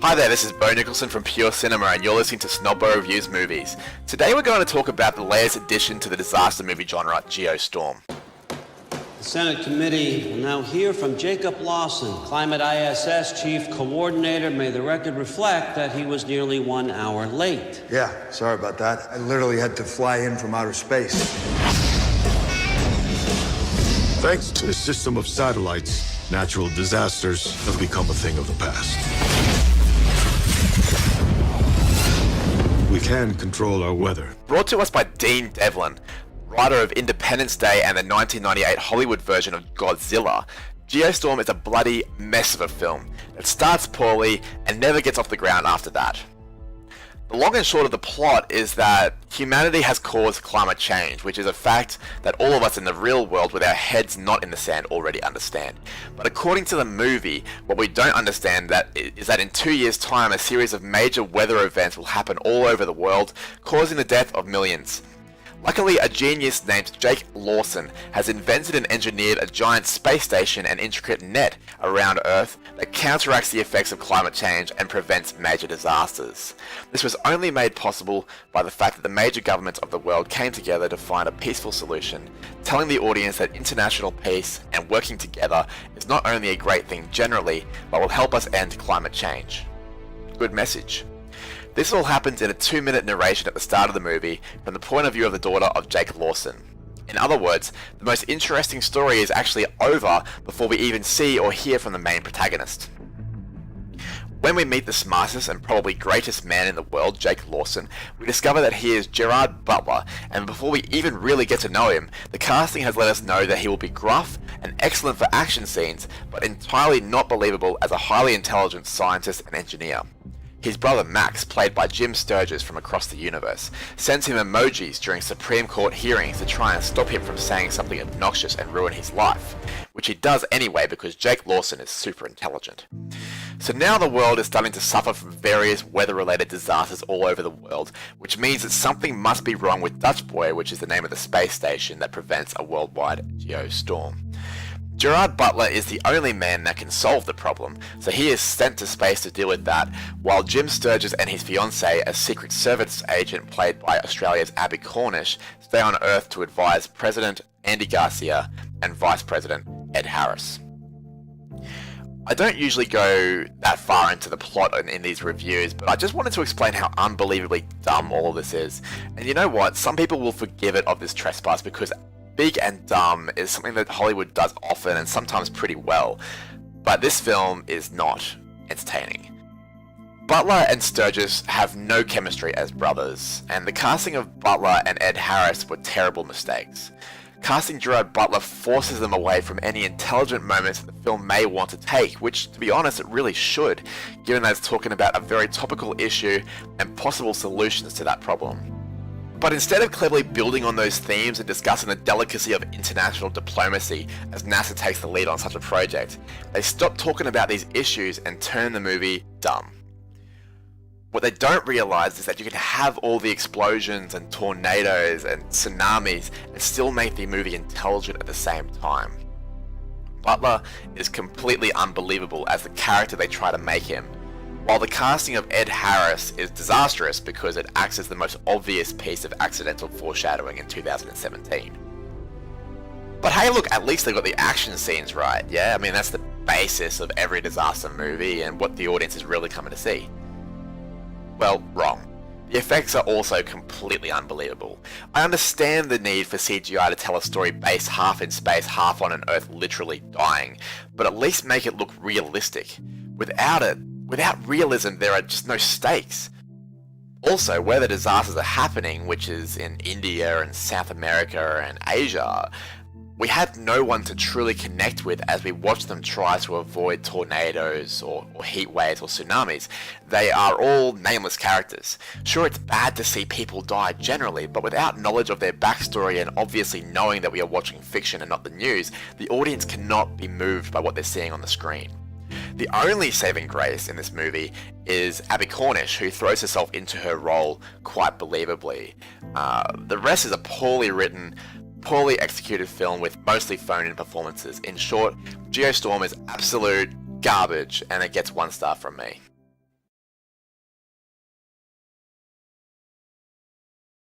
Hi there, this is Bo Nicholson from Pure Cinema and you're listening to Snobbo Reviews Movies. Today we're going to talk about the latest addition to the disaster movie genre, Geostorm. The Senate committee will now hear from Jacob Lawson, Climate ISS Chief Coordinator. May the record reflect that he was nearly 1 hour late. Yeah, sorry about that. I literally had to fly in from outer space. Thanks to a system of satellites, natural disasters have become a thing of the past. We can control our weather. Brought to us by Dean Devlin, writer of Independence Day and the 1998 Hollywood version of Godzilla, Geostorm is a bloody mess of a film that starts poorly and never gets off the ground after that. The long and short of the plot is that humanity has caused climate change, which is a fact that all of us in the real world with our heads not in the sand already understand. But according to the movie, what we don't understand is that in 2 years' time a series of major weather events will happen all over the world, causing the death of millions. Luckily, a genius named Jake Lawson has invented and engineered a giant space station and intricate net around Earth that counteracts the effects of climate change and prevents major disasters. This was only made possible by the fact that the major governments of the world came together to find a peaceful solution, telling the audience that international peace and working together is not only a great thing generally, but will help us end climate change. Good message. This all happens in a 2-minute narration at the start of the movie from the point of view of the daughter of Jake Lawson. In other words, the most interesting story is actually over before we even see or hear from the main protagonist. When we meet the smartest and probably greatest man in the world, Jake Lawson, we discover that he is Gerard Butler, and before we even really get to know him, the casting has let us know that he will be gruff and excellent for action scenes, but entirely not believable as a highly intelligent scientist and engineer. His brother Max, played by Jim Sturgis from across the universe, sends him emojis during Supreme Court hearings to try and stop him from saying something obnoxious and ruin his life, which he does anyway because Jake Lawson is super intelligent. So now the world is starting to suffer from various weather-related disasters all over the world, which means that something must be wrong with Dutch Boy, which is the name of the space station that prevents a worldwide geostorm. Gerard Butler is the only man that can solve the problem, so he is sent to space to deal with that, while Jim Sturgis and his fiancée, a Secret Service agent played by Australia's Abby Cornish, stay on Earth to advise President Andy Garcia and Vice President Ed Harris. I don't usually go that far into the plot in these reviews, but I just wanted to explain how unbelievably dumb all of this is. And you know what? Some people will forgive it of this trespass because big and dumb is something that Hollywood does often and sometimes pretty well, but this film is not entertaining. Butler and Sturgis have no chemistry as brothers, and the casting of Butler and Ed Harris were terrible mistakes. Casting Gerard Butler forces them away from any intelligent moments that the film may want to take, which, to be honest, it really should, given that it's talking about a very topical issue and possible solutions to that problem. But instead of cleverly building on those themes and discussing the delicacy of international diplomacy as NASA takes the lead on such a project, they stop talking about these issues and turn the movie dumb. What they don't realize is that you can have all the explosions and tornadoes and tsunamis and still make the movie intelligent at the same time. Butler is completely unbelievable as the character they try to make him, while the casting of Ed Harris is disastrous because it acts as the most obvious piece of accidental foreshadowing in 2017. But hey look, at least they got the action scenes right, yeah? I mean, that's the basis of every disaster movie and what the audience is really coming to see. Well, wrong. The effects are also completely unbelievable. I understand the need for CGI to tell a story based half in space, half on an Earth literally dying, but at least make it look realistic. Without realism, there are just no stakes. Also, where the disasters are happening, which is in India and South America and Asia, we have no one to truly connect with as we watch them try to avoid tornadoes or heat waves or tsunamis. They are all nameless characters. Sure, it's bad to see people die generally, but without knowledge of their backstory and obviously knowing that we are watching fiction and not the news, the audience cannot be moved by what they're seeing on the screen. The only saving grace in this movie is Abby Cornish, who throws herself into her role quite believably. The rest is a poorly written, poorly executed film with mostly phone-in performances. In short, Geostorm is absolute garbage and it gets 1 star from me.